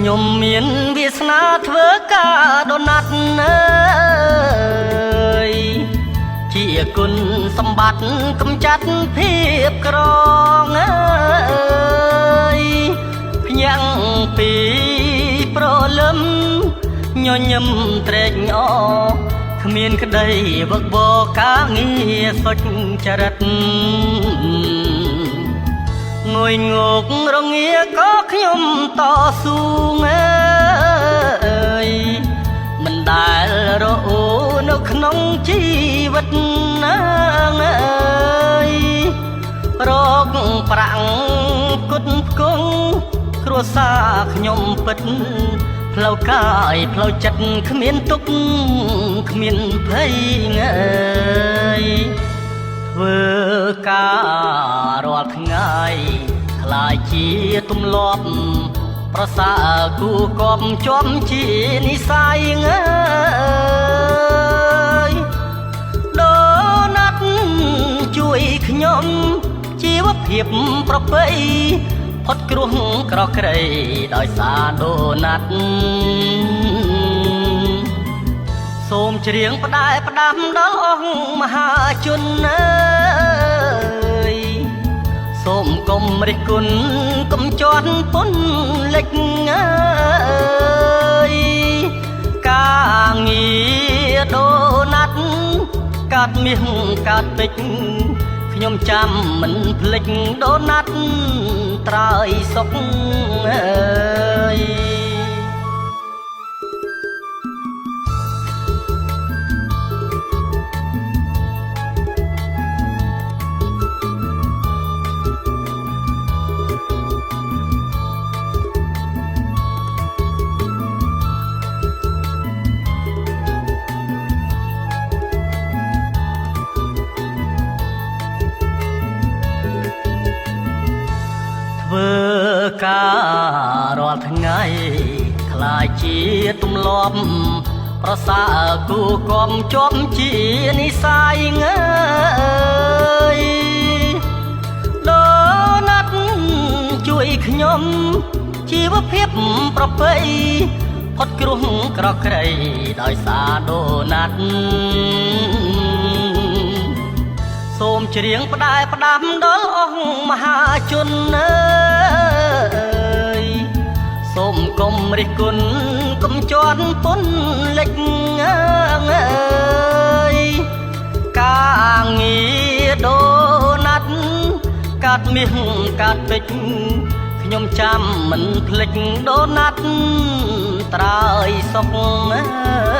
ខ្ញុំមានវាសនាធ្វើការដូណាត់អើយជាគុណសម្បត្តិកំចាត់ភាពក្រងអើយភ្ញាំងពីប្រលឹមញញឹមត្រេកអរគ្មានក្តីវឹកវរការងារសុចរិតងុយងករងាក៏ខ្ញុំតស៊ូអើយមិនដែលរអូនៅក្នុងជីវិតណាអើយរកប្រាក់គុតផ្គង់គ្រួសារខ្ញុំពិតផ្លូវកាយផ្លូវចិត្តគ្មានទុកគ្មានភ័យអើយធ្វើការរាល់ថ្ងៃខ្លាយជាទម្លាប់ប្រសើរគូកប់ជាប់ជានិស័យអើយដូណាត់ជួយខ្ញុំជីវភាពប្រពៃផុតគ្រោះក្រក្រៃដោយសារដូណាត់សូមច្រៀងផ្ដែផ្ដាំដល់អស់មហាជនអើយសូមកុំរិះគន់កុំជន់ពុនលិចអើយការងារដូណាត់កាត់មាសកាត់ពេជ្រខ្ញុំចាំមិនភ្លេចដូណាត់ត្រើយសុខអើយធ្វើការរាល់ថ្ងៃខ្លាយជាទម្លាប់ប្រសើរគូកប់ជាប់ជានិស័យអើយដូណាត់ជួយខ្ញុំជីវភាពប្រពៃផុតគ្រោះក្រក្រៃដោយសារដូណាត់សូមច្រៀងផ្ដែផ្ដាំដល់អស់មហាជនអើយសូមកុំរិះគន់កុំជន់ពុនលិចអើយការងារដូណាត់កាត់មាសកាត់ពេជ្រខ្ញុំចាំមិនភ្លេចដូណាត់ត្រើយសុខអើយ